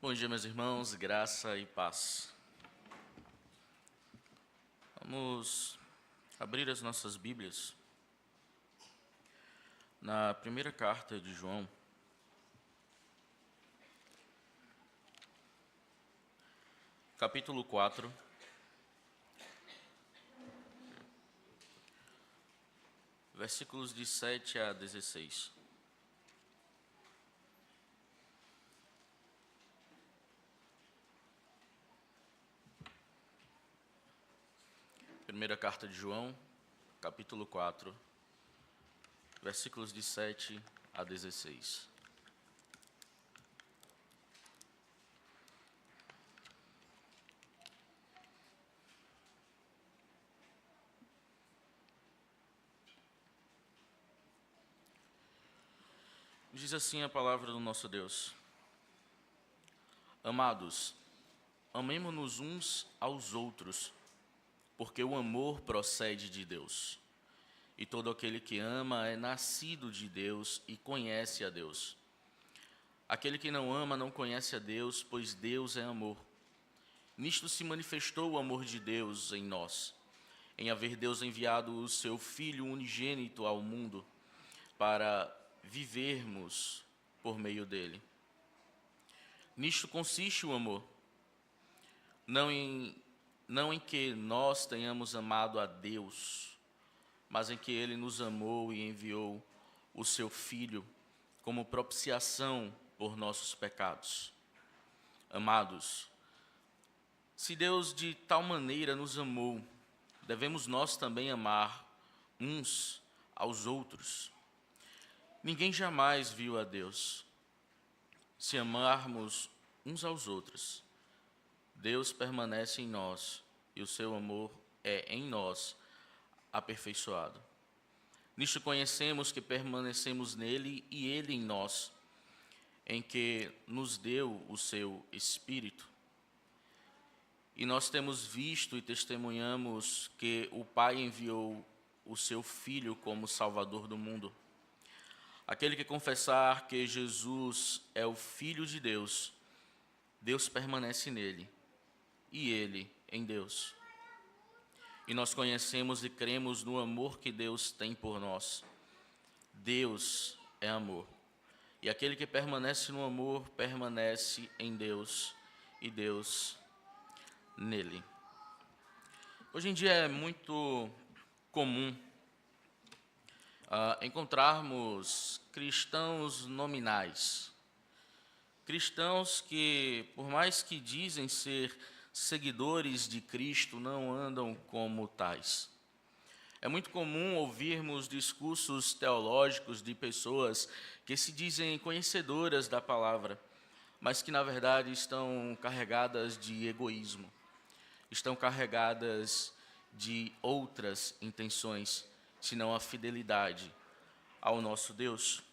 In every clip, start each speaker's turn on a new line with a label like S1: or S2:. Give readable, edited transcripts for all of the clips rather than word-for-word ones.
S1: Bom dia, meus irmãos, graça e paz. Vamos abrir as nossas Bíblias na primeira carta de João, capítulo 4, versículos de 7 a 16. Primeira carta de João, capítulo 4, versículos de 7 a 16. Diz assim a palavra do nosso Deus: Amados, amemo-nos uns aos outros, porque o amor procede de Deus. E todo aquele que ama é nascido de Deus e conhece a Deus. Aquele que não ama não conhece a Deus, pois Deus é amor. Nisto se manifestou o amor de Deus em nós, em haver Deus enviado o seu Filho unigênito ao mundo, para vivermos por meio dele. Nisto consiste o amor, não em que nós tenhamos amado a Deus, mas em que Ele nos amou e enviou o seu Filho como propiciação por nossos pecados. Amados, se Deus de tal maneira nos amou, devemos nós também amar uns aos outros. Ninguém jamais viu a Deus. Se amarmos uns aos outros, Deus permanece em nós e o seu amor é em nós aperfeiçoado. Nisto conhecemos que permanecemos nele e ele em nós, em que nos deu o seu Espírito. E nós temos visto e testemunhamos que o Pai enviou o seu Filho como Salvador do mundo. Aquele que confessar que Jesus é o Filho de Deus, Deus permanece nele e ele em Deus. E nós conhecemos e cremos no amor que Deus tem por nós. Deus é amor. E aquele que permanece no amor, permanece em Deus e Deus nele. Hoje em dia é muito comum encontrarmos cristãos nominais. Cristãos que, por mais que dizem ser seguidores de Cristo, não andam como tais. É muito comum ouvirmos discursos teológicos de pessoas que se dizem conhecedoras da palavra, mas que na verdade estão carregadas de egoísmo, estão carregadas de outras intenções, senão a fidelidade ao nosso Deus.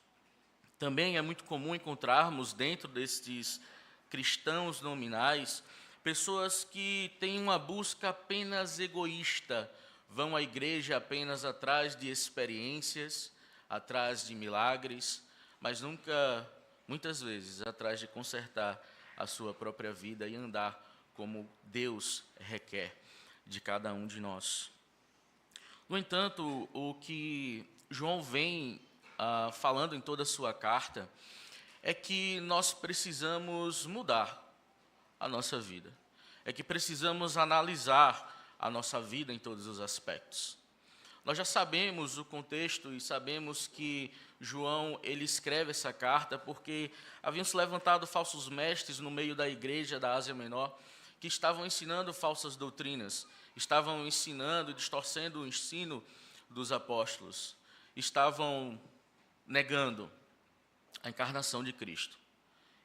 S1: Também é muito comum encontrarmos dentro destes cristãos nominais pessoas que têm uma busca apenas egoísta, vão à igreja apenas atrás de experiências, atrás de milagres, mas nunca, muitas vezes, atrás de consertar a sua própria vida e andar como Deus requer de cada um de nós. No entanto, o que João vem falando em toda a sua carta é que nós precisamos mudar a nossa vida. É que precisamos analisar a nossa vida em todos os aspectos. Nós já sabemos o contexto e sabemos que João ele escreve essa carta porque haviam se levantado falsos mestres no meio da igreja da Ásia Menor que estavam ensinando falsas doutrinas, estavam ensinando, distorcendo o ensino dos apóstolos, estavam negando a encarnação de Cristo,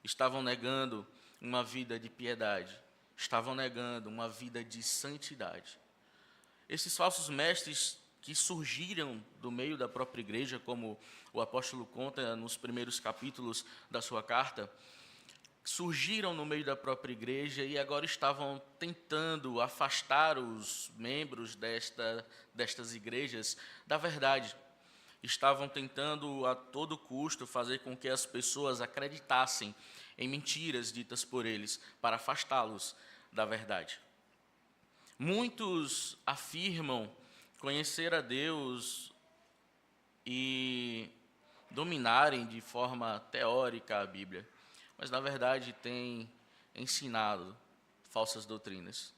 S1: estavam negando uma vida de piedade, estavam negando uma vida de santidade. Esses falsos mestres que surgiram do meio da própria igreja, como o apóstolo conta nos primeiros capítulos da sua carta, surgiram no meio da própria igreja e agora estavam tentando afastar os membros destas igrejas da verdade. Estavam tentando a todo custo fazer com que as pessoas acreditassem em mentiras ditas por eles para afastá-los da verdade. Muitos afirmam conhecer a Deus e dominarem de forma teórica a Bíblia, mas na verdade têm ensinado falsas doutrinas.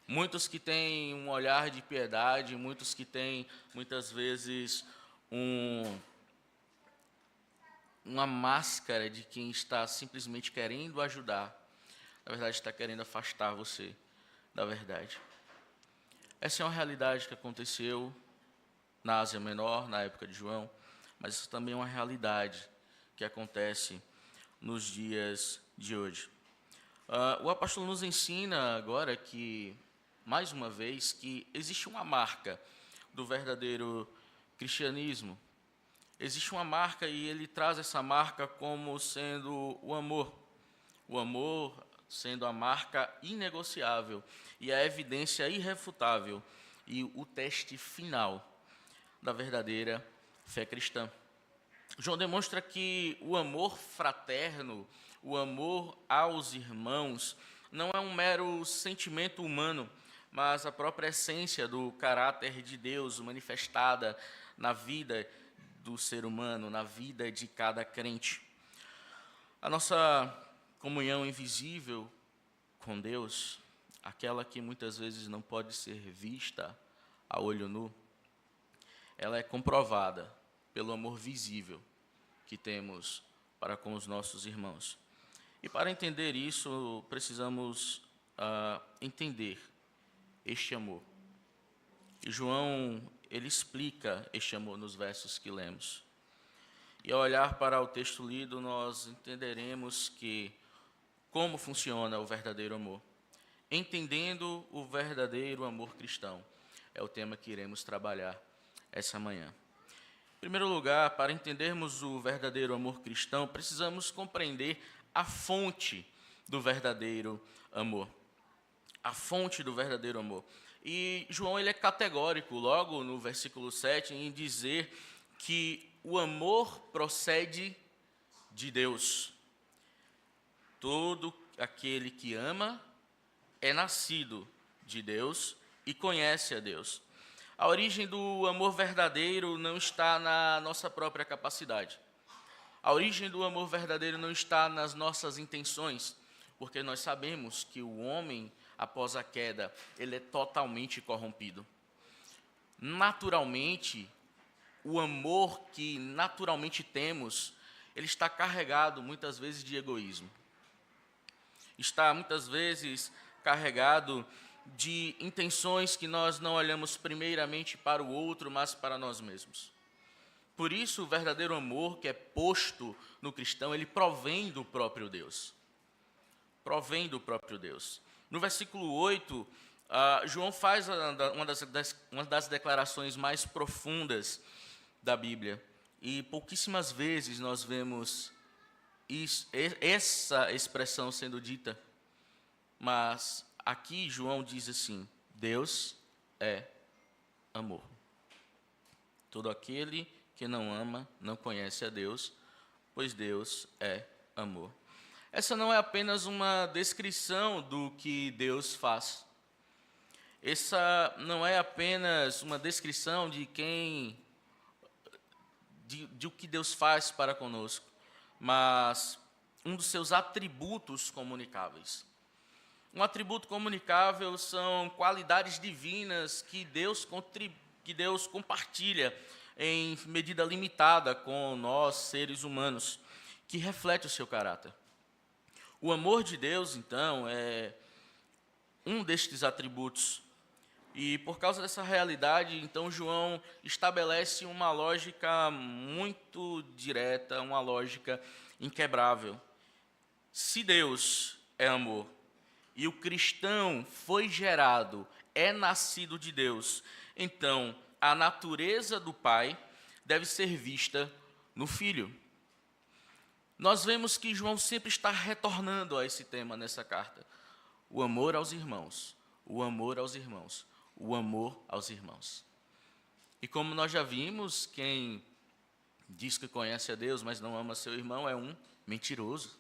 S1: Muitos que têm um olhar de piedade, muitos que têm muitas vezes uma máscara de quem está simplesmente querendo ajudar, na verdade está querendo afastar você da verdade. Essa é uma realidade que aconteceu na Ásia Menor, na época de João, mas isso também é uma realidade que acontece nos dias de hoje. O apóstolo nos ensina agora que, mais uma vez, que existe uma marca do verdadeiro cristianismo. Existe uma marca e ele traz essa marca como sendo o amor. O amor sendo a marca inegociável e a evidência irrefutável e o teste final da verdadeira fé cristã. João demonstra que o amor fraterno, o amor aos irmãos, não é um mero sentimento humano, mas a própria essência do caráter de Deus manifestada na vida do ser humano, na vida de cada crente. A nossa comunhão invisível com Deus, aquela que muitas vezes não pode ser vista a olho nu, ela é comprovada pelo amor visível que temos para com os nossos irmãos. E para entender isso, precisamos entender este amor. E João, ele explica este amor nos versos que lemos. E ao olhar para o texto lido, nós entenderemos como funciona o verdadeiro amor. Entendendo o verdadeiro amor cristão é o tema que iremos trabalhar essa manhã. Em primeiro lugar, para entendermos o verdadeiro amor cristão, precisamos compreender a fonte do verdadeiro amor. A fonte do verdadeiro amor. E João ele é categórico, logo no versículo 7, em dizer que o amor procede de Deus. Todo aquele que ama é nascido de Deus e conhece a Deus. A origem do amor verdadeiro não está na nossa própria capacidade. A origem do amor verdadeiro não está nas nossas intenções, porque nós sabemos que o homem, após a queda, ele é totalmente corrompido. Naturalmente, o amor que naturalmente temos, ele está carregado muitas vezes de egoísmo. Está muitas vezes carregado de intenções que nós não olhamos primeiramente para o outro, mas para nós mesmos. Por isso, o verdadeiro amor que é posto no cristão, ele provém do próprio Deus. Provém do próprio Deus. No versículo 8, João faz uma das declarações mais profundas da Bíblia. E pouquíssimas vezes nós vemos essa expressão sendo dita. Mas aqui João diz assim: Deus é amor. Todo aquele que não ama não conhece a Deus, pois Deus é amor. Essa não é apenas uma descrição do que Deus faz. Essa não é apenas uma descrição de o que Deus faz para conosco, mas um dos seus atributos comunicáveis. Um atributo comunicável são qualidades divinas que Deus compartilha em medida limitada com nós, seres humanos, que reflete o seu caráter. O amor de Deus, então, é um destes atributos. E por causa dessa realidade, então, João estabelece uma lógica muito direta, uma lógica inquebrável. Se Deus é amor, e o cristão foi gerado, é nascido de Deus, então a natureza do Pai deve ser vista no Filho. Nós vemos que João sempre está retornando a esse tema nessa carta. O amor aos irmãos, o amor aos irmãos, o amor aos irmãos. E como nós já vimos, quem diz que conhece a Deus, mas não ama seu irmão, é um mentiroso.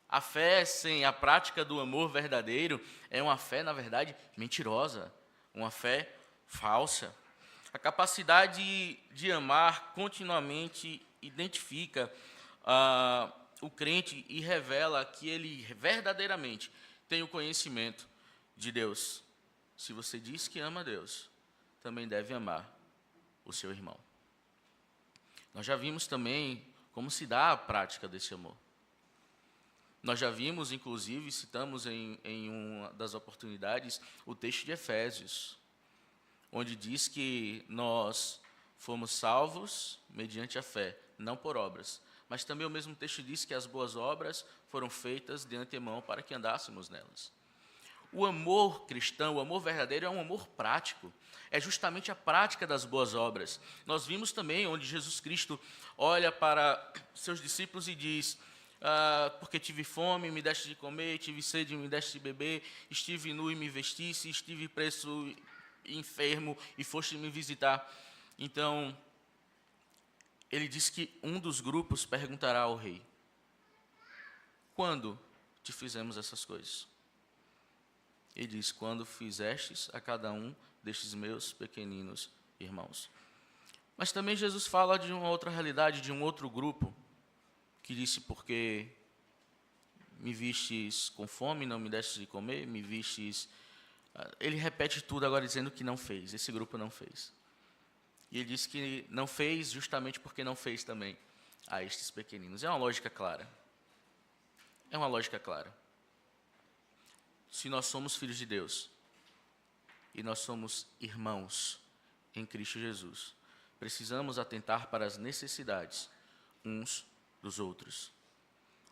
S1: A fé sem a prática do amor verdadeiro é uma fé, na verdade, mentirosa, uma fé falsa. A capacidade de amar continuamente identifica o crente e revela que ele verdadeiramente tem o conhecimento de Deus. Se você diz que ama Deus, também deve amar o seu irmão. Nós já vimos também como se dá a prática desse amor. Nós já vimos, inclusive, citamos em uma das oportunidades, o texto de Efésios, onde diz que nós fomos salvos mediante a fé, não por obras. Mas também o mesmo texto diz que as boas obras foram feitas de antemão para que andássemos nelas. O amor cristão, o amor verdadeiro é um amor prático. É justamente a prática das boas obras. Nós vimos também onde Jesus Cristo olha para seus discípulos e diz: porque tive fome, me deste de comer, tive sede, me deste de beber, estive nu e me vestisse, estive preso, enfermo e foste me visitar. Então, ele diz que um dos grupos perguntará ao rei: quando te fizemos essas coisas? Ele diz: quando fizestes a cada um destes meus pequeninos irmãos. Mas também Jesus fala de uma outra realidade, de um outro grupo, que disse: porque me vistes com fome, não me destes de comer, me vistes... Ele repete tudo agora dizendo que não fez, esse grupo não fez. E ele diz que não fez justamente porque não fez também a estes pequeninos. É uma lógica clara. É uma lógica clara. Se nós somos filhos de Deus e nós somos irmãos em Cristo Jesus, precisamos atentar para as necessidades uns dos outros.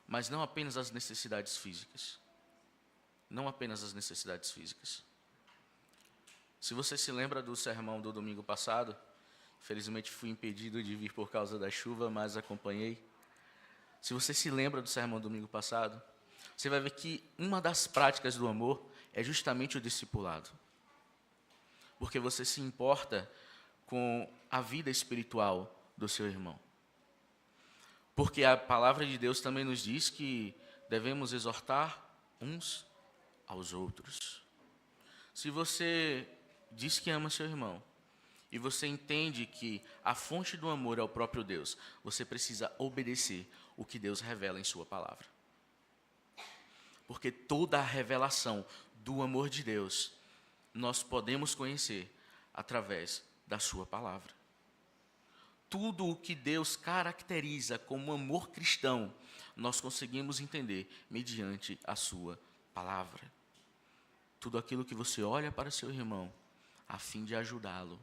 S1: Mas não apenas as necessidades físicas. Não apenas as necessidades físicas. Se você se lembra do sermão do domingo passado, infelizmente fui impedido de vir por causa da chuva, mas acompanhei. Se você se lembra do sermão do domingo passado, você vai ver que uma das práticas do amor é justamente o discipulado. Porque você se importa com a vida espiritual do seu irmão. Porque a palavra de Deus também nos diz que devemos exortar uns aos outros. Se você diz que ama seu irmão, e você entende que a fonte do amor é o próprio Deus, você precisa obedecer o que Deus revela em sua palavra. Porque toda a revelação do amor de Deus, nós podemos conhecer através da sua palavra. Tudo o que Deus caracteriza como amor cristão, nós conseguimos entender mediante a sua palavra. Tudo aquilo que você olha para seu irmão, a fim de ajudá-lo,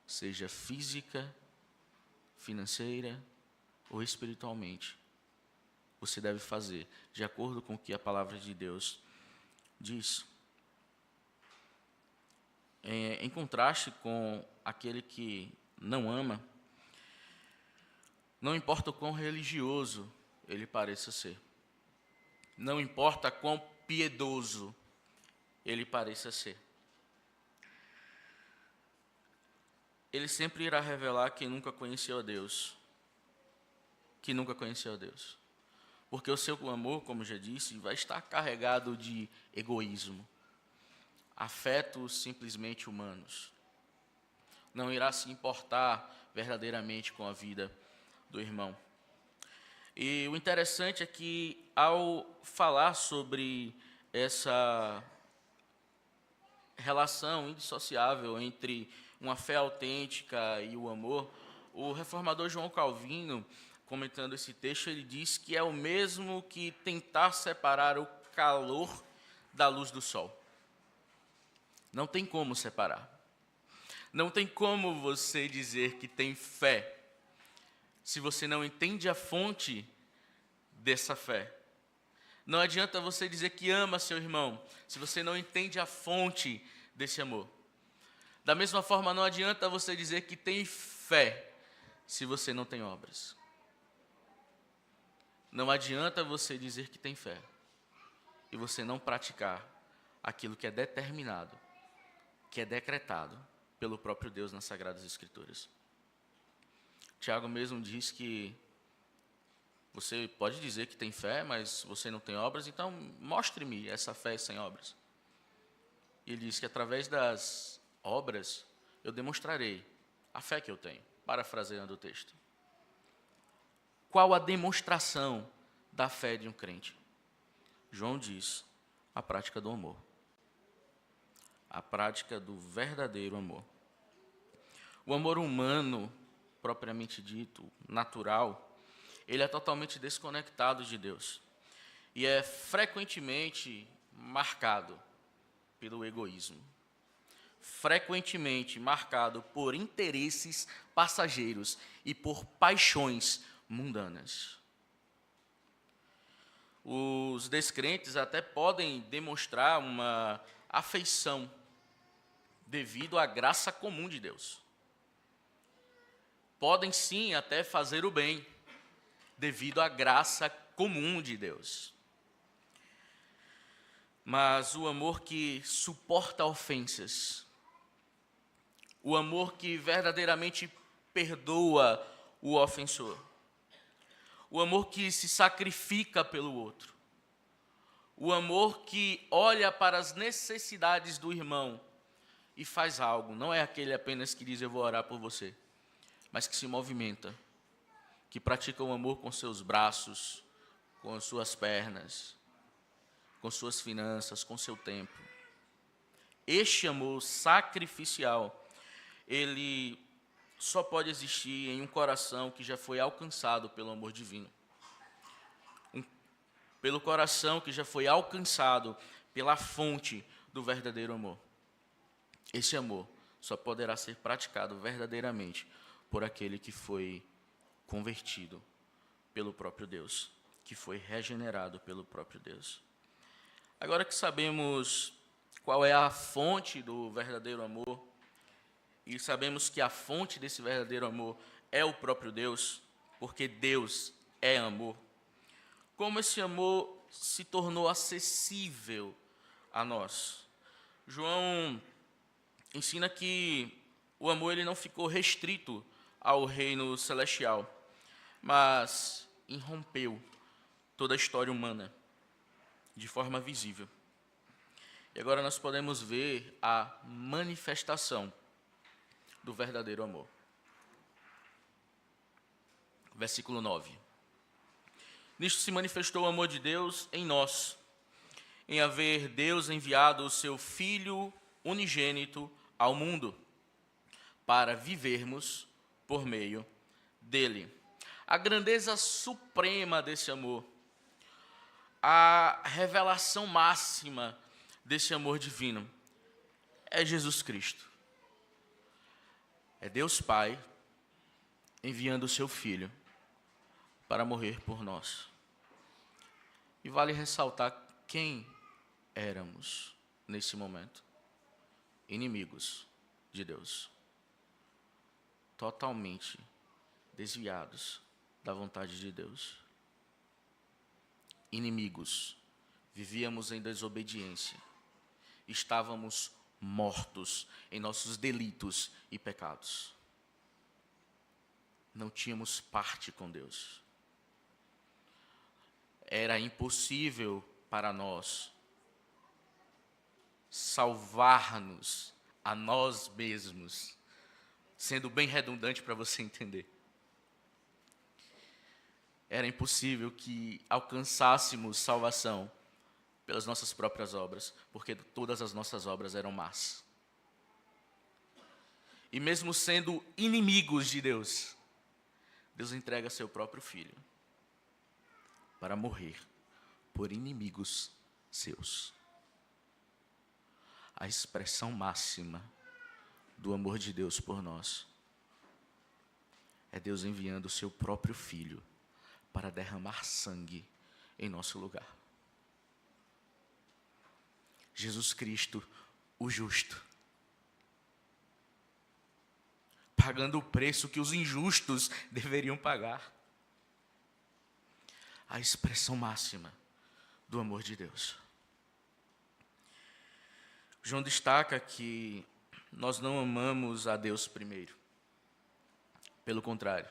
S1: seja física, financeira ou espiritualmente, você deve fazer de acordo com o que a palavra de Deus diz. Em contraste com aquele que não ama, não importa o quão religioso ele pareça ser, não importa quão piedoso ele pareça ser, ele sempre irá revelar que nunca conheceu a Deus, que nunca conheceu a Deus. Porque o seu amor, como já disse, vai estar carregado de egoísmo, afetos simplesmente humanos. Não irá se importar verdadeiramente com a vida do irmão. E o interessante é que, ao falar sobre essa relação indissociável entre uma fé autêntica e o amor, o reformador João Calvino, comentando esse texto, ele diz que é o mesmo que tentar separar o calor da luz do sol. Não tem como separar. Não tem como você dizer que tem fé se você não entende a fonte dessa fé. Não adianta você dizer que ama seu irmão se você não entende a fonte desse amor. Da mesma forma, não adianta você dizer que tem fé se você não tem obras. Não adianta você dizer que tem fé e você não praticar aquilo que é determinado, que é decretado pelo próprio Deus nas Sagradas Escrituras. Tiago mesmo diz que Você pode dizer que tem fé, mas você não tem obras, então mostre-me essa fé sem obras. E ele diz que através das obras eu demonstrarei a fé que eu tenho, parafraseando o texto. Qual a demonstração da fé de um crente? João diz, a prática do amor. A prática do verdadeiro amor. O amor humano, propriamente dito, natural, ele é totalmente desconectado de Deus. E é frequentemente marcado pelo egoísmo. Frequentemente marcado por interesses passageiros e por paixões mundanas. Os descrentes até podem demonstrar uma afeição devido à graça comum de Deus. Podem sim até fazer o bem devido à graça comum de Deus. Mas o amor que suporta ofensas, o amor que verdadeiramente perdoa o ofensor, o amor que se sacrifica pelo outro, o amor que olha para as necessidades do irmão e faz algo, não é aquele apenas que diz eu vou orar por você, mas que se movimenta, que pratica o amor com seus braços, com as suas pernas, com suas finanças, com seu tempo. Este amor sacrificial, ele só pode existir em um coração que já foi alcançado pelo amor divino. Pelo coração que já foi alcançado pela fonte do verdadeiro amor. Esse amor só poderá ser praticado verdadeiramente por aquele que foi convertido pelo próprio Deus, que foi regenerado pelo próprio Deus. Agora que sabemos qual é a fonte do verdadeiro amor, e sabemos que a fonte desse verdadeiro amor é o próprio Deus, porque Deus é amor, como esse amor se tornou acessível a nós? João ensina que o amor ele não ficou restrito ao reino celestial, mas irrompeu toda a história humana de forma visível. E agora nós podemos ver a manifestação do verdadeiro amor. Versículo 9. Nisto se manifestou o amor de Deus em nós, em haver Deus enviado o seu Filho unigênito ao mundo, para vivermos por meio dele. A grandeza suprema desse amor, a revelação máxima desse amor divino, é Jesus Cristo. É Deus Pai enviando o seu Filho para morrer por nós. E vale ressaltar quem éramos nesse momento. Inimigos de Deus. Totalmente desviados da vontade de Deus. Inimigos. Vivíamos em desobediência. Estávamos mortos em nossos delitos e pecados. Não tínhamos parte com Deus. Era impossível para nós salvar-nos a nós mesmos, sendo bem redundante para você entender. Era impossível que alcançássemos salvação pelas nossas próprias obras, porque todas as nossas obras eram más. E mesmo sendo inimigos de Deus, Deus entrega seu próprio Filho para morrer por inimigos seus. A expressão máxima do amor de Deus por nós é Deus enviando o seu próprio Filho para derramar sangue em nosso lugar. Jesus Cristo, o justo, pagando o preço que os injustos deveriam pagar. A expressão máxima do amor de Deus. João destaca que nós não amamos a Deus primeiro. Pelo contrário.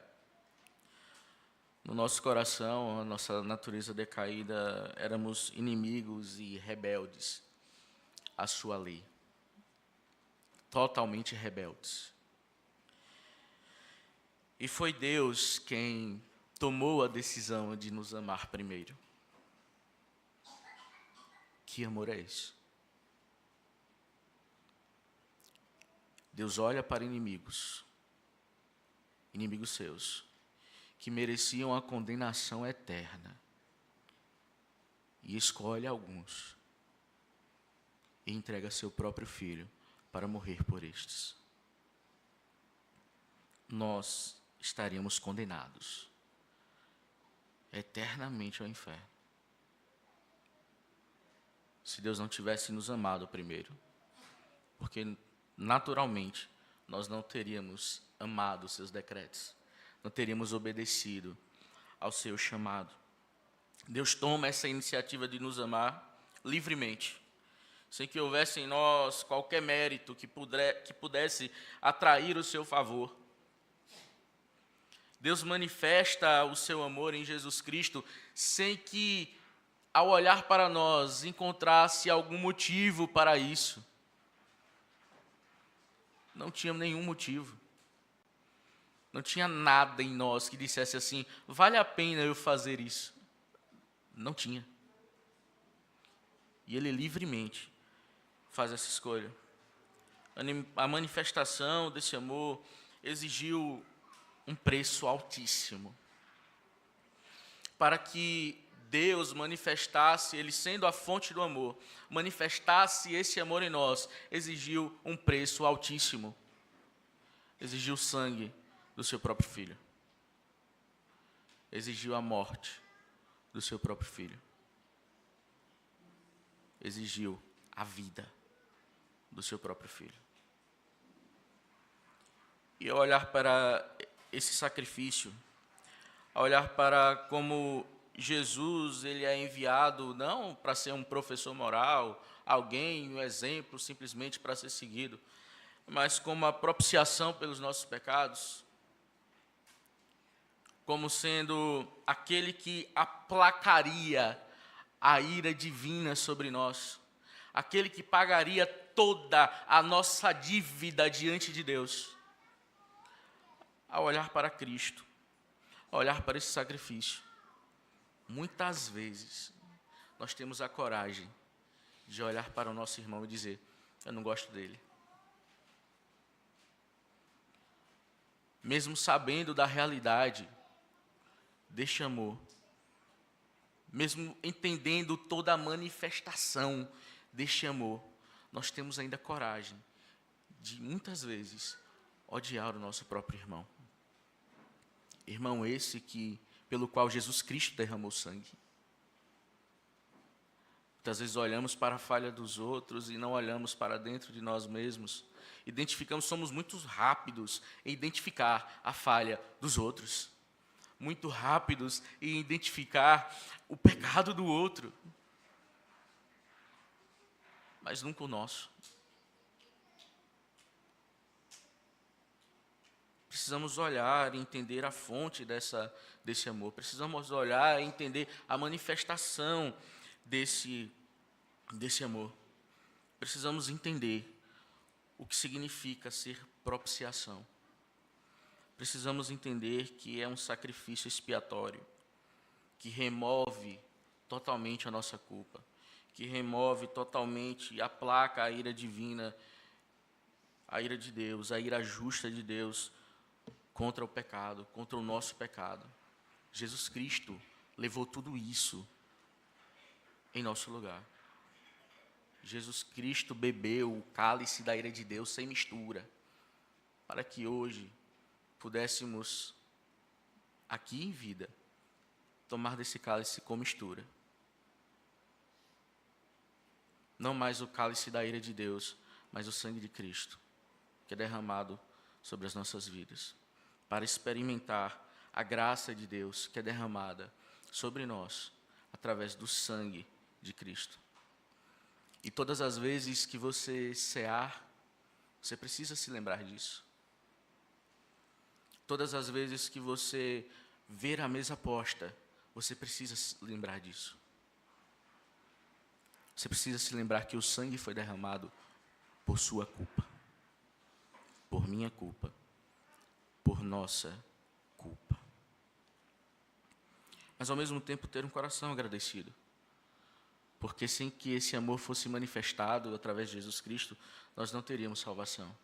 S1: No nosso coração, a nossa natureza decaída, éramos inimigos e rebeldes à sua lei. Totalmente rebeldes. E foi Deus quem tomou a decisão de nos amar primeiro. Que amor é esse? Deus olha para inimigos seus, que mereciam a condenação eterna, e escolhe alguns, e entrega seu próprio filho para morrer por estes. Nós estaríamos condenados eternamente ao inferno, se Deus não tivesse nos amado primeiro, porque naturalmente nós não teríamos amado os seus decretos, não teríamos obedecido ao seu chamado. Deus toma essa iniciativa de nos amar livremente, sem que houvesse em nós qualquer mérito que pudesse atrair o seu favor. Deus manifesta o seu amor em Jesus Cristo sem que, ao olhar para nós, encontrasse algum motivo para isso. Não tinha nenhum motivo. Não tinha nada em nós que dissesse assim, vale a pena eu fazer isso. Não tinha. E Ele livremente faz essa escolha. A manifestação desse amor exigiu um preço altíssimo. Para que Deus manifestasse, Ele sendo a fonte do amor, manifestasse esse amor em nós, exigiu um preço altíssimo. Exigiu o sangue do seu próprio filho. Exigiu a morte do seu próprio filho. Exigiu a vida do seu próprio filho. E ao olhar para esse sacrifício, ao olhar para como Jesus ele é enviado não para ser um professor moral, alguém, um exemplo simplesmente para ser seguido, mas como a propiciação pelos nossos pecados, como sendo aquele que aplacaria a ira divina sobre nós, aquele que pagaria toda a nossa dívida diante de Deus. Ao olhar para Cristo, ao olhar para esse sacrifício, muitas vezes nós temos a coragem de olhar para o nosso irmão e dizer, eu não gosto dele. Mesmo sabendo da realidade deste amor, mesmo entendendo toda a manifestação deste amor, nós temos ainda coragem de, muitas vezes, odiar o nosso próprio irmão. Irmão esse pelo qual Jesus Cristo derramou sangue. Muitas vezes olhamos para a falha dos outros e não olhamos para dentro de nós mesmos. Somos muito rápidos em identificar a falha dos outros. Muito rápidos em identificar o pecado do outro. Mas nunca o nosso. Precisamos olhar e entender a fonte desse amor. Precisamos olhar e entender a manifestação desse amor. Precisamos entender o que significa ser propiciação. Precisamos entender que é um sacrifício expiatório, que remove totalmente a nossa culpa, que remove totalmente, aplaca a ira divina, a ira de Deus, a ira justa de Deus contra o pecado, contra o nosso pecado. Jesus Cristo levou tudo isso em nosso lugar. Jesus Cristo bebeu o cálice da ira de Deus sem mistura, para que hoje pudéssemos, aqui em vida, tomar desse cálice com mistura. Não mais o cálice da ira de Deus, mas o sangue de Cristo, que é derramado sobre as nossas vidas, para experimentar a graça de Deus que é derramada sobre nós, através do sangue de Cristo. E todas as vezes que você cear, você precisa se lembrar disso. Todas as vezes que você ver a mesa posta, você precisa se lembrar disso. Você precisa se lembrar que o sangue foi derramado por sua culpa, por minha culpa, por nossa culpa. Mas ao mesmo tempo ter um coração agradecido. Porque sem que esse amor fosse manifestado através de Jesus Cristo, nós não teríamos salvação.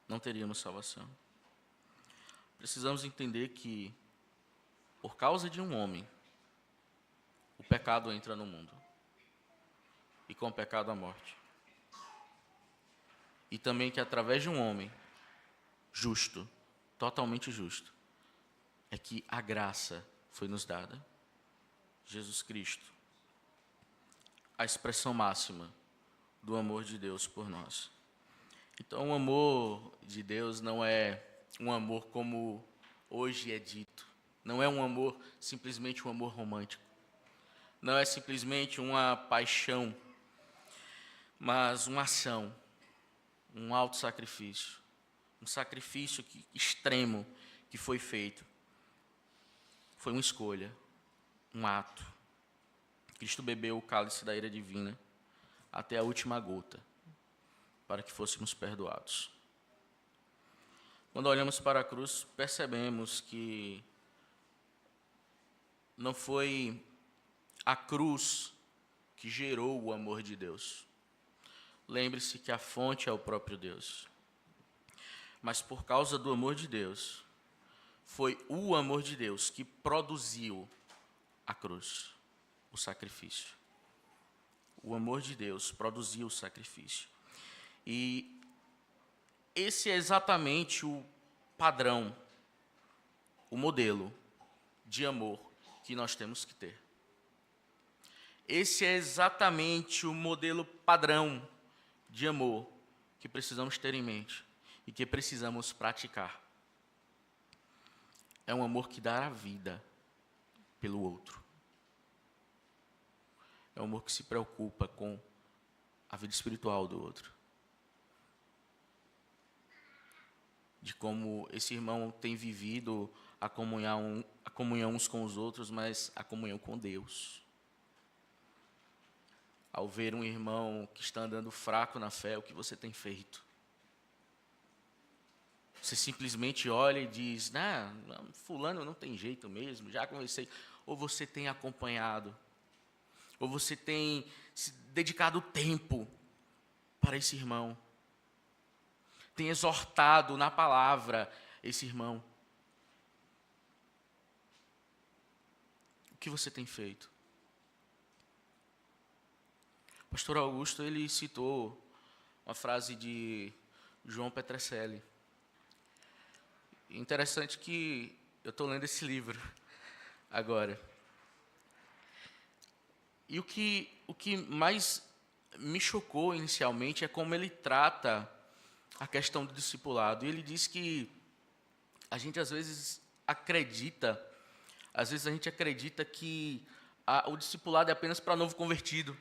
S1: Não teríamos salvação. Precisamos entender que, por causa de um homem, o pecado entra no mundo. E com o pecado a morte. E também que através de um homem justo, totalmente justo, é que a graça foi nos dada. Jesus Cristo, a expressão máxima do amor de Deus por nós. Então, o amor de Deus não é um amor como hoje é dito. Não é um amor, simplesmente um amor romântico. Não é simplesmente uma paixão, mas uma ação, um auto-sacrifício. Um sacrifício extremo que foi feito. Foi uma escolha, um ato. Cristo bebeu o cálice da ira divina até a última gota, para que fôssemos perdoados. Quando olhamos para a cruz, percebemos que não foi a cruz que gerou o amor de Deus. Lembre-se que a fonte é o próprio Deus. Mas por causa do amor de Deus, foi o amor de Deus que produziu a cruz, o sacrifício. O amor de Deus produziu o sacrifício. E esse é exatamente o padrão, o modelo de amor que nós temos que ter. Esse é exatamente o modelo padrão de amor que precisamos ter em mente e que precisamos praticar. É um amor que dá a vida pelo outro. É um amor que se preocupa com a vida espiritual do outro. De como esse irmão tem vivido a comunhão uns com os outros, mas a comunhão com Deus. Ao ver um irmão que está andando fraco na fé, o que você tem feito? Você simplesmente olha e diz, não, fulano não tem jeito mesmo, já conversei. Ou você tem acompanhado, ou você tem se dedicado tempo para esse irmão. Tem exortado na palavra esse irmão. O que você tem feito? O pastor Augusto, ele citou uma frase de João Petrocelli. Interessante que eu estou lendo esse livro agora. E o que mais me chocou inicialmente é como ele trata a questão do discipulado. E ele diz que a gente às vezes acredita que o discipulado é apenas para novo convertido.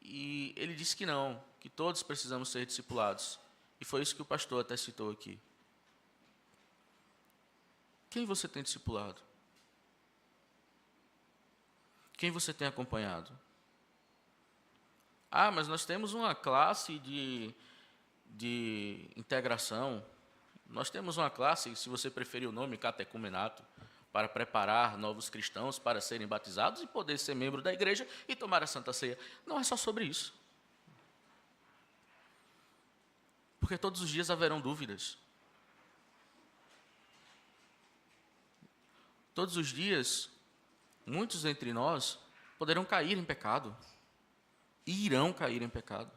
S1: E ele disse que não, que todos precisamos ser discipulados. E foi isso que o pastor até citou aqui. Quem você tem discipulado? Quem você tem acompanhado? Mas nós temos uma classe de integração. Nós temos uma classe, se você preferir o nome, catecumenato, para preparar novos cristãos para serem batizados e poder ser membro da igreja e tomar a Santa Ceia. Não é só sobre isso. Porque todos os dias haverão dúvidas. Todos os dias, muitos entre nós poderão cair em pecado. E irão cair em pecado.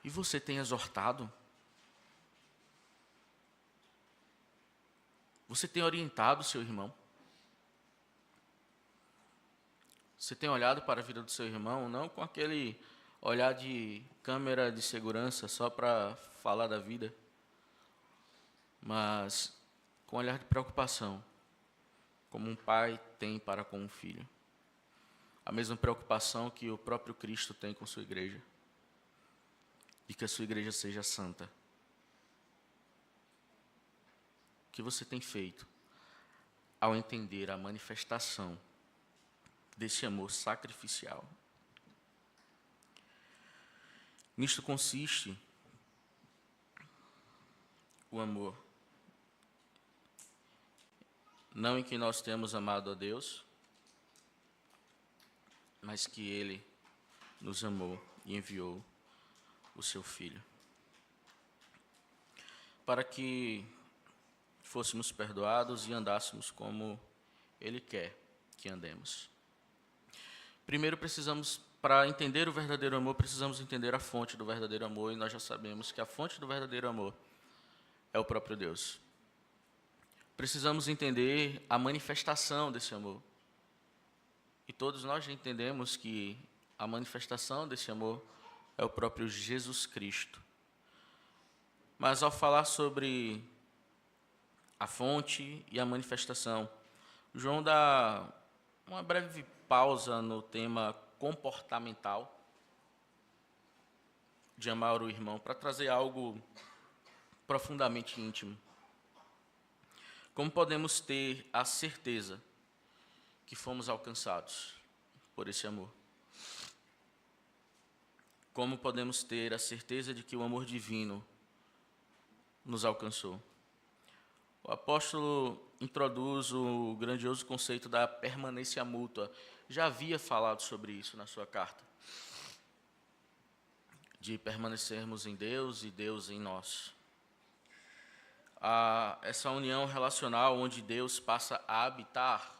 S1: E você tem exortado? Você tem orientado o seu irmão? Você tem olhado para a vida do seu irmão, não com aquele olhar de câmera de segurança só para falar da vida, mas com olhar de preocupação, como um pai tem para com um filho. A mesma preocupação que o próprio Cristo tem com sua igreja. E que a sua igreja seja santa. que você tem feito ao entender a manifestação desse amor sacrificial? Nisto consiste o amor. Não em que nós temos amado a Deus, mas que Ele nos amou e enviou o seu Filho, para que fôssemos perdoados e andássemos como Ele quer que andemos. Primeiro para entender o verdadeiro amor, precisamos entender a fonte do verdadeiro amor, e nós já sabemos que a fonte do verdadeiro amor é o próprio Deus. Precisamos entender a manifestação desse amor. E todos nós já entendemos que a manifestação desse amor é o próprio Jesus Cristo. Mas ao falar sobre a fonte e a manifestação, João dá uma breve pausa no tema comportamental de amar o irmão, para trazer algo profundamente íntimo. Como podemos ter a certeza que fomos alcançados por esse amor? Como podemos ter a certeza de que o amor divino nos alcançou? O apóstolo introduz o grandioso conceito da permanência mútua. Já havia falado sobre isso na sua carta, de permanecermos em Deus e Deus em nós. Essa união relacional onde Deus passa a habitar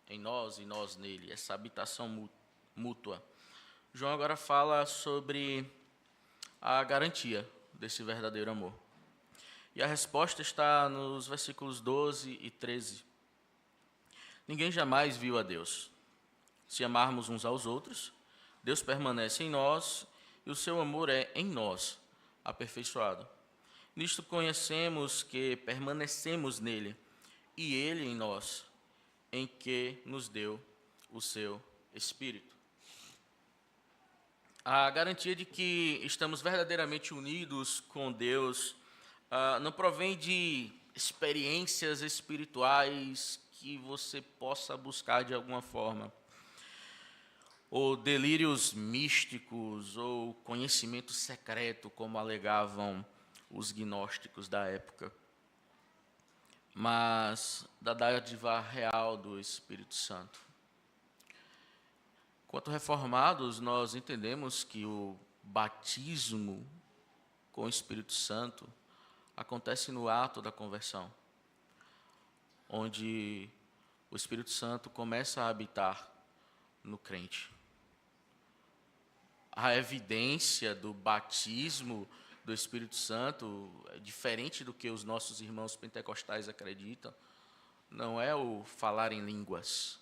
S1: em nós e nós nele, essa habitação mútua. João agora fala sobre a garantia desse verdadeiro amor. E a resposta está nos versículos 12 e 13. Ninguém jamais viu a Deus. Se amarmos uns aos outros, Deus permanece em nós e o seu amor é em nós aperfeiçoado. Nisto conhecemos que permanecemos nele e ele em nós, em que nos deu o seu Espírito. A garantia de que estamos verdadeiramente unidos com Deus não provém de experiências espirituais que você possa buscar de alguma forma, ou delírios místicos, ou conhecimento secreto, como alegavam os gnósticos da época, mas da dádiva real do Espírito Santo. Quanto reformados, nós entendemos que o batismo com o Espírito Santo acontece no ato da conversão, onde o Espírito Santo começa a habitar no crente. A evidência do batismo do Espírito Santo, diferente do que os nossos irmãos pentecostais acreditam, não é o falar em línguas,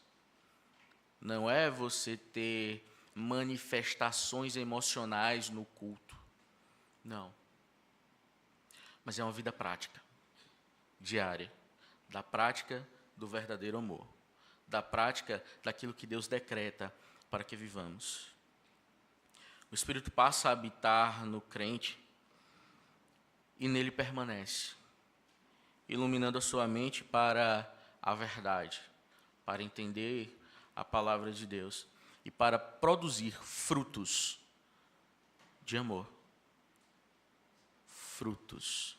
S1: não é você ter manifestações emocionais no culto, não. Mas é uma vida prática, diária, da prática do verdadeiro amor, da prática daquilo que Deus decreta para que vivamos. O Espírito passa a habitar no crente e nele permanece, iluminando a sua mente para a verdade, para entender a palavra de Deus e para produzir frutos de amor, frutos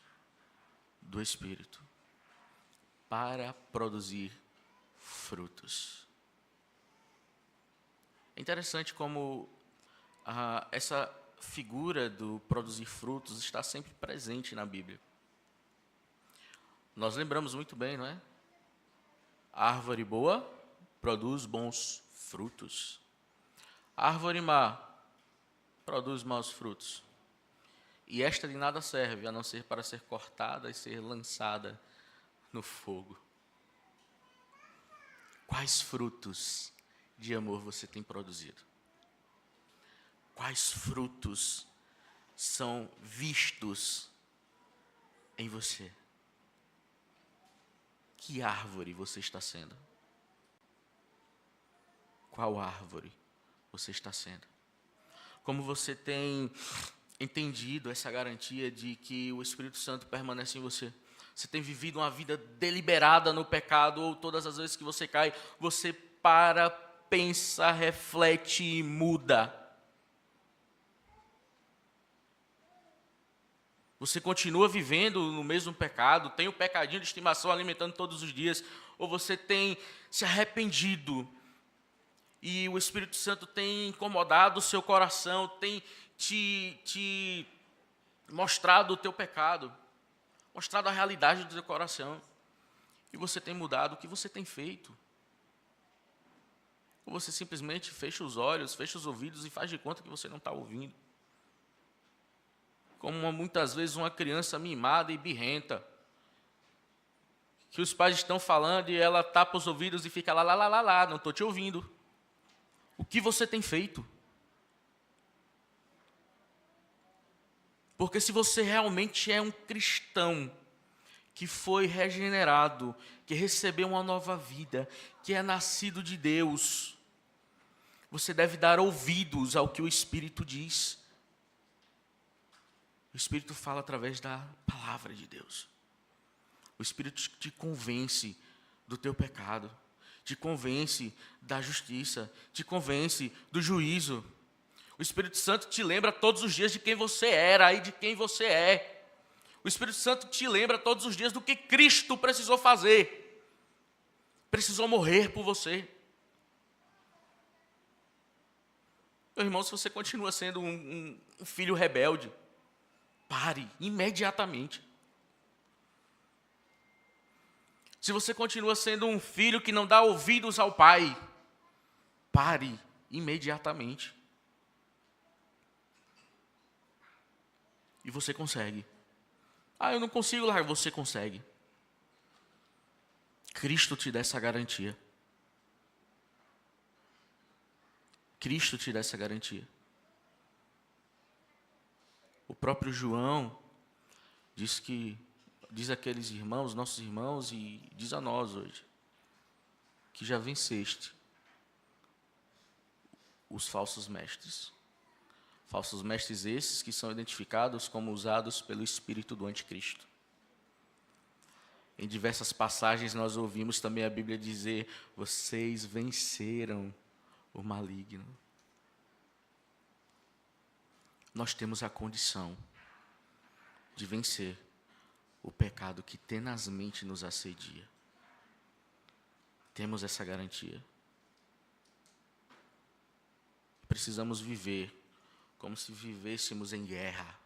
S1: do Espírito, para produzir frutos. É interessante como essa figura do produzir frutos está sempre presente na Bíblia. Nós lembramos muito bem, não é? A árvore boa produz bons frutos. A árvore má produz maus frutos. E esta de nada serve, a não ser para ser cortada e ser lançada no fogo. Quais frutos de amor você tem produzido? Quais frutos são vistos em você? Que árvore você está sendo? Qual árvore você está sendo? Como você tem entendido essa garantia de que o Espírito Santo permanece em você? Você tem vivido uma vida deliberada no pecado, ou todas as vezes que você cai, você para, pensa, reflete e muda. Você continua vivendo no mesmo pecado, tem o pecadinho de estimação alimentando todos os dias, ou você tem se arrependido e o Espírito Santo tem incomodado o seu coração, tem te mostrado o teu pecado, mostrado a realidade do teu coração, e você tem mudado. O que você tem feito? Ou você simplesmente fecha os olhos, fecha os ouvidos e faz de conta que você não está ouvindo? Como muitas vezes uma criança mimada e birrenta, que os pais estão falando e ela tapa os ouvidos e fica lá, não estou te ouvindo. O que você tem feito? Porque se você realmente é um cristão, que foi regenerado, que recebeu uma nova vida, que é nascido de Deus, você deve dar ouvidos ao que o Espírito diz. O Espírito fala através da palavra de Deus. O Espírito te convence do teu pecado, te convence da justiça, te convence do juízo. O Espírito Santo te lembra todos os dias de quem você era e de quem você é. O Espírito Santo te lembra todos os dias do que Cristo precisou fazer. Precisou morrer por você. Meu irmão, se você continua sendo um filho rebelde, pare imediatamente. Se você continua sendo um filho que não dá ouvidos ao pai, pare imediatamente. E você consegue. Eu não consigo largar. Você consegue. Cristo te dá essa garantia. Cristo te dá essa garantia. O próprio João diz àqueles irmãos, nossos irmãos, e diz a nós hoje, que já venceste os falsos mestres. Falsos mestres esses que são identificados como usados pelo espírito do anticristo. Em diversas passagens nós ouvimos também a Bíblia dizer: vocês venceram o maligno. Nós temos a condição de vencer o pecado que tenazmente nos assedia. Temos essa garantia. Precisamos viver como se vivêssemos em guerra.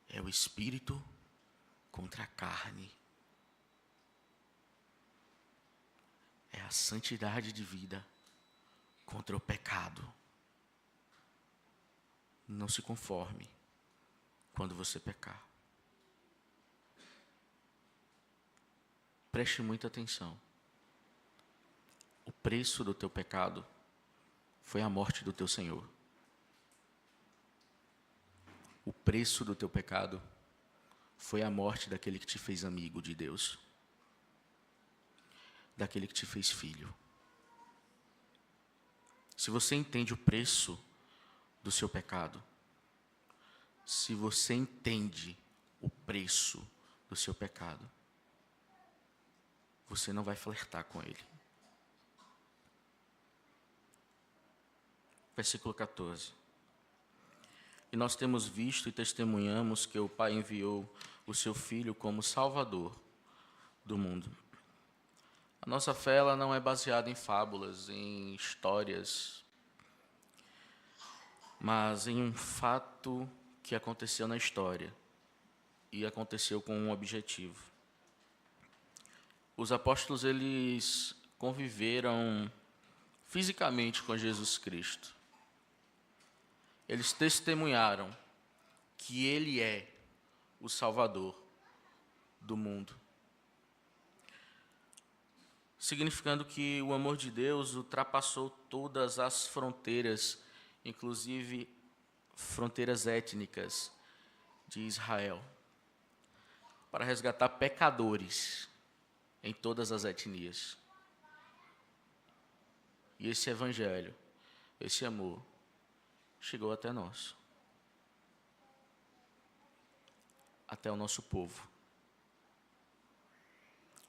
S1: É o espírito contra a carne. É a santidade de vida contra o pecado. Não se conforme quando você pecar. Preste muita atenção. O preço do teu pecado foi a morte do teu Senhor. O preço do teu pecado foi a morte daquele que te fez amigo de Deus, daquele que te fez filho. Se você entende o preço do seu pecado, se você entende o preço do seu pecado, você não vai flertar com ele. Versículo 14. E nós temos visto e testemunhamos que o Pai enviou o seu Filho como Salvador do mundo. A nossa fé ela não é baseada em fábulas, em histórias, mas em um fato que aconteceu na história e aconteceu com um objetivo. Os apóstolos eles conviveram fisicamente com Jesus Cristo. Eles testemunharam que Ele é o Salvador do mundo. Significando que o amor de Deus ultrapassou todas as fronteiras, inclusive fronteiras étnicas de Israel, para resgatar pecadores em todas as etnias. E esse evangelho, esse amor, chegou até nós. até o nosso povo.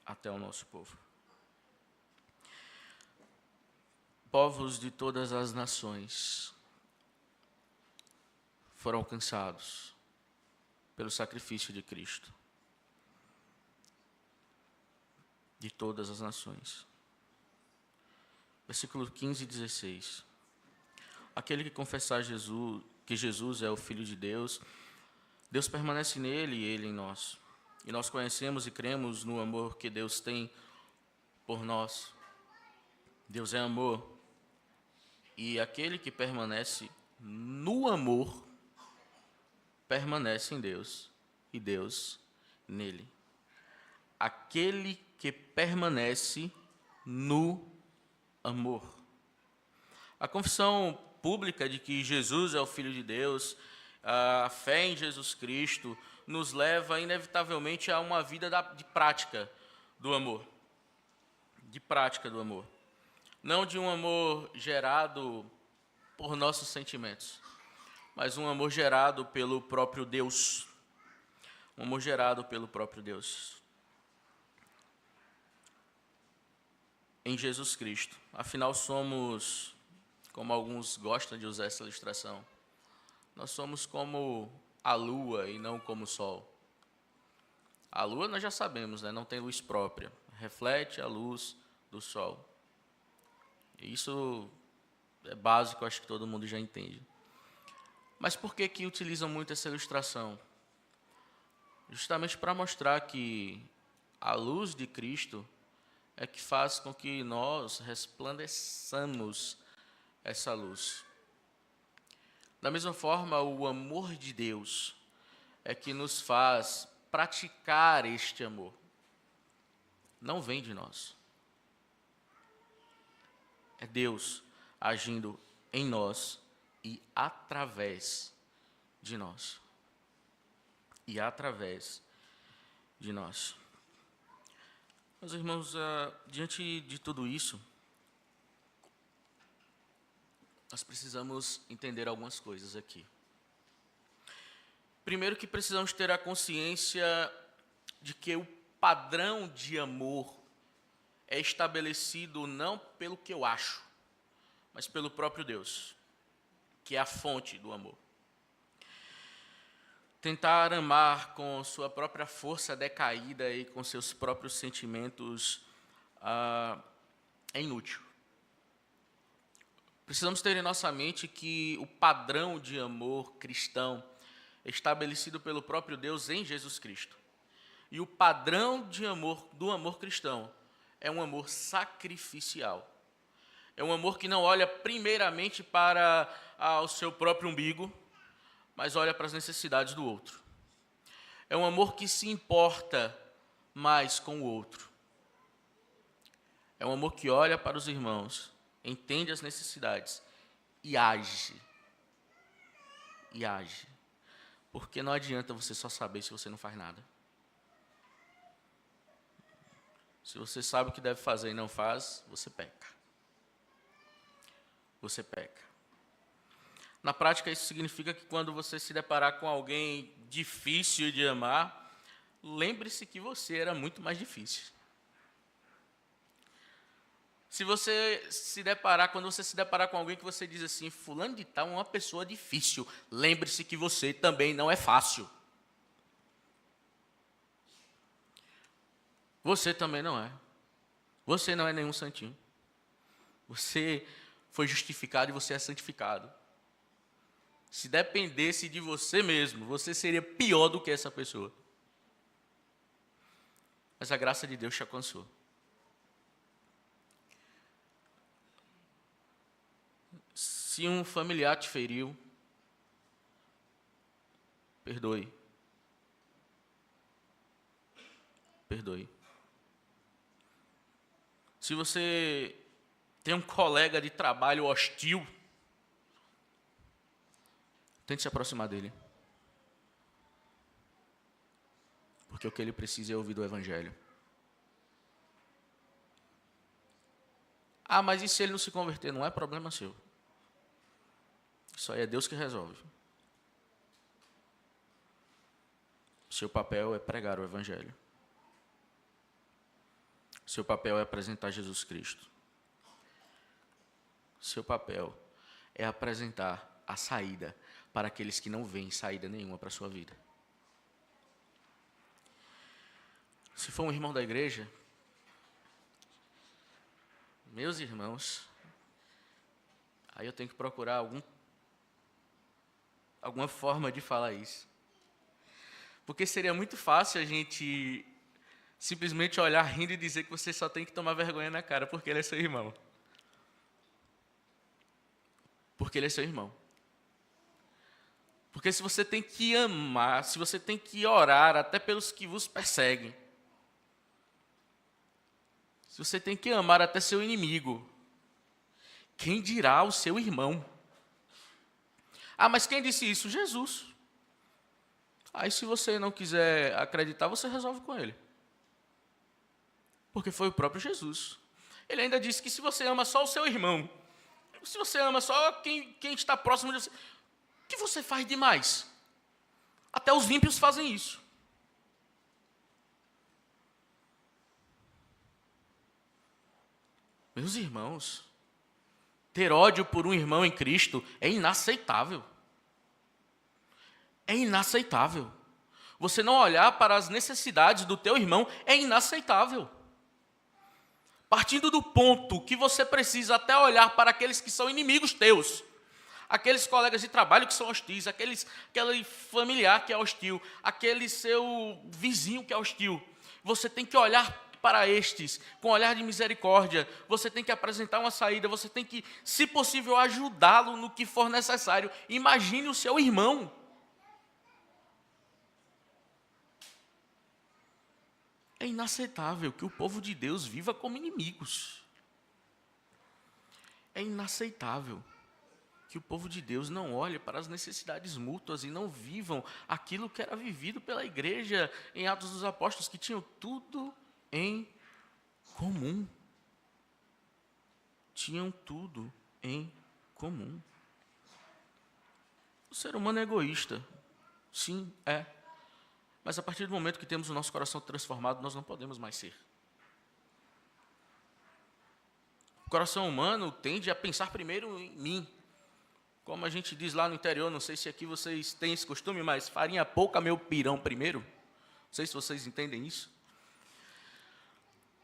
S1: Até o nosso povo. Povos de todas as nações foram alcançados pelo sacrifício de Cristo. De todas as nações. Versículo 15 e 16. Aquele que confessar que Jesus é o Filho de Deus, Deus permanece nele e ele em nós. E nós conhecemos e cremos no amor que Deus tem por nós. Deus é amor. E aquele que permanece no amor, permanece em Deus e Deus nele. Aquele que permanece no amor. A confissão pública de que Jesus é o Filho de Deus, a fé em Jesus Cristo, nos leva inevitavelmente a uma vida de prática do amor. De prática do amor. Não de um amor gerado por nossos sentimentos, mas um amor gerado pelo próprio Deus. Um amor gerado pelo próprio Deus. Em Jesus Cristo. Afinal, somos, como alguns gostam de usar essa ilustração, nós somos como a lua e não como o sol. A lua nós já sabemos, né? Não tem luz própria. Reflete a luz do sol. Isso é básico, acho que todo mundo já entende. Mas por que utilizam muito essa ilustração? Justamente para mostrar que a luz de Cristo é que faz com que nós resplandeçamos essa luz. Da mesma forma, o amor de Deus é que nos faz praticar este amor. Não vem de nós. É Deus agindo em nós e através de nós. E através de nós. Meus irmãos, diante de tudo isso, nós precisamos entender algumas coisas aqui. Primeiro que precisamos ter a consciência de que o padrão de amor é estabelecido não pelo que eu acho, mas pelo próprio Deus, que é a fonte do amor. Tentar amar com sua própria força decaída e com seus próprios sentimentos é inútil. Precisamos ter em nossa mente que o padrão de amor cristão é estabelecido pelo próprio Deus em Jesus Cristo. E o padrão de amor do amor cristão é um amor sacrificial. É um amor que não olha primeiramente para o seu próprio umbigo, mas olha para as necessidades do outro. É um amor que se importa mais com o outro. É um amor que olha para os irmãos, entende as necessidades e age. E age. Porque não adianta você só saber se você não faz nada. Se você sabe o que deve fazer e não faz, você peca. Você peca. Na prática, isso significa que quando você se deparar com alguém difícil de amar, lembre-se que você era muito mais difícil. Quando você se deparar com alguém que você diz assim, fulano de tal é uma pessoa difícil, lembre-se que você também não é fácil. Você também não é. Você não é nenhum santinho. Você foi justificado e você é santificado. Se dependesse de você mesmo, você seria pior do que essa pessoa. Mas a graça de Deus te alcançou. Se um familiar te feriu, perdoe. Perdoe. Se você tem um colega de trabalho hostil, tente se aproximar dele. Porque o que ele precisa é ouvir do Evangelho. Ah, mas e se ele não se converter? Não é problema seu. Isso aí é Deus que resolve. Seu papel é pregar o Evangelho. Seu papel é apresentar Jesus Cristo. Seu papel é apresentar a saída para aqueles que não veem saída nenhuma para a sua vida. Se for um irmão da igreja, meus irmãos, aí eu tenho que procurar alguma forma de falar isso. Porque seria muito fácil a gente simplesmente olhar rindo e dizer que você só tem que tomar vergonha na cara porque ele é seu irmão. Porque ele é seu irmão. Porque se você tem que amar, se você tem que orar até pelos que vos perseguem, se você tem que amar até seu inimigo, quem dirá o seu irmão? Ah, mas quem disse isso? Jesus. Aí se você não quiser acreditar, você resolve com ele. Porque foi o próprio Jesus. Ele ainda disse que se você ama só o seu irmão, se você ama só quem está próximo de você, o que você faz demais? Até os ímpios fazem isso. Meus irmãos, ter ódio por um irmão em Cristo é inaceitável. É inaceitável. Você não olhar para as necessidades do teu irmão é inaceitável. Partindo do ponto que você precisa até olhar para aqueles que são inimigos teus, aqueles colegas de trabalho que são hostis, aquele familiar que é hostil, aquele seu vizinho que é hostil. Você tem que olhar para estes com olhar de misericórdia, você tem que apresentar uma saída, você tem que, se possível, ajudá-lo no que for necessário. Imagine o seu irmão. É inaceitável que o povo de Deus viva como inimigos. É inaceitável que o povo de Deus não olhe para as necessidades mútuas e não vivam aquilo que era vivido pela igreja em Atos dos Apóstolos, que tinham tudo em comum. Tinham tudo em comum. O ser humano é egoísta. Sim, é. Mas a partir do momento que temos o nosso coração transformado, nós não podemos mais ser. O coração humano tende a pensar primeiro em mim. Como a gente diz lá no interior, não sei se aqui vocês têm esse costume, mas farinha pouca, meu pirão primeiro. Não sei se vocês entendem isso.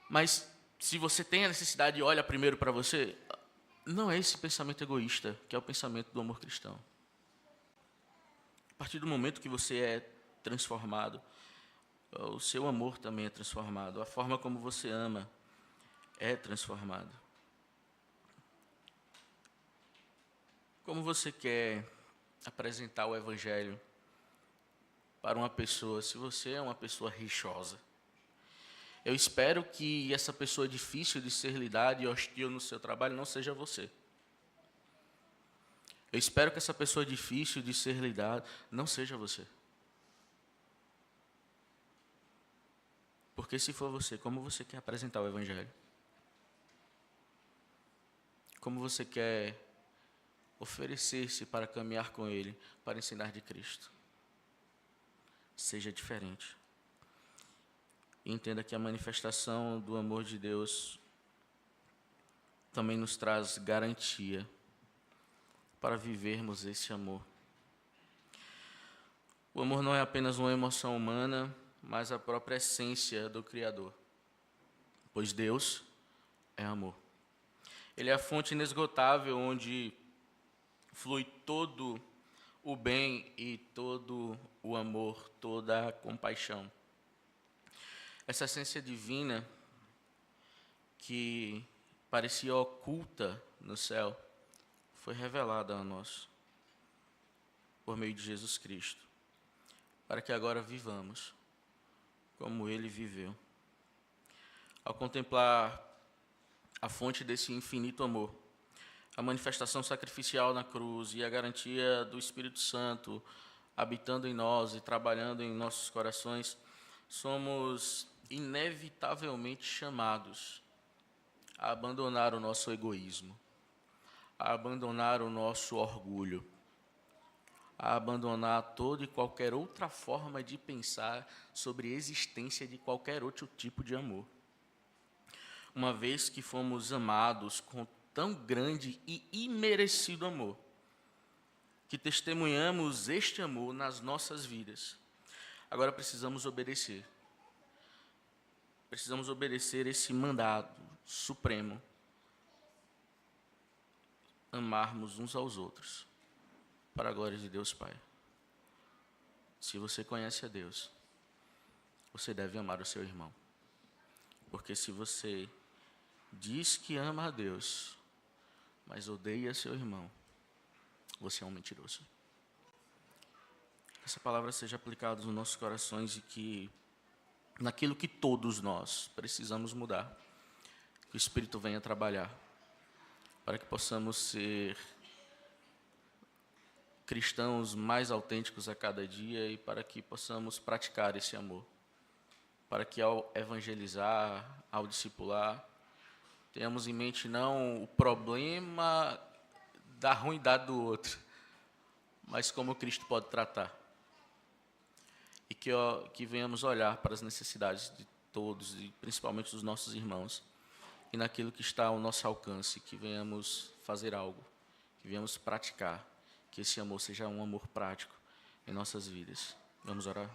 S1: Mas se você tem a necessidade e olha primeiro para você, não é esse pensamento egoísta, que é o pensamento do amor cristão. A partir do momento que você é transformado, o seu amor também é transformado, a forma como você ama é transformada. Como você quer apresentar o Evangelho para uma pessoa, se você é uma pessoa rixosa? Eu espero que essa pessoa difícil de ser lidada e hostil no seu trabalho não seja você. Eu espero que essa pessoa difícil de ser lidada não seja você. Porque se for você, como você quer apresentar o Evangelho? Como você quer oferecer-se para caminhar com Ele, para ensinar de Cristo? Seja diferente. E entenda que a manifestação do amor de Deus também nos traz garantia para vivermos esse amor. O amor não é apenas uma emoção humana, mas a própria essência do Criador. Pois Deus é amor. Ele é a fonte inesgotável onde flui todo o bem e todo o amor, toda a compaixão. Essa essência divina que parecia oculta no céu foi revelada a nós por meio de Jesus Cristo, para que agora vivamos como Ele viveu. Ao contemplar a fonte desse infinito amor, a manifestação sacrificial na cruz e a garantia do Espírito Santo habitando em nós e trabalhando em nossos corações, somos inevitavelmente chamados a abandonar o nosso egoísmo, a abandonar o nosso orgulho, a abandonar toda e qualquer outra forma de pensar sobre a existência de qualquer outro tipo de amor. Uma vez que fomos amados com tão grande e imerecido amor, que testemunhamos este amor nas nossas vidas, agora precisamos obedecer. Precisamos obedecer esse mandado supremo: amarmos uns aos outros, para a glória de Deus Pai. Se você conhece a Deus, você deve amar o seu irmão. Porque se você diz que ama a Deus, mas odeia seu irmão, você é um mentiroso. Que essa palavra seja aplicada nos nossos corações e que, naquilo que todos nós precisamos mudar, que o Espírito venha trabalhar, para que possamos ser cristãos mais autênticos a cada dia e para que possamos praticar esse amor. Para que ao evangelizar, ao discipular, tenhamos em mente não o problema da ruindade do outro, mas como Cristo pode tratar. E que venhamos olhar para as necessidades de todos, e principalmente dos nossos irmãos, e naquilo que está ao nosso alcance, que venhamos fazer algo, que venhamos praticar, que esse amor seja um amor prático em nossas vidas. Vamos orar?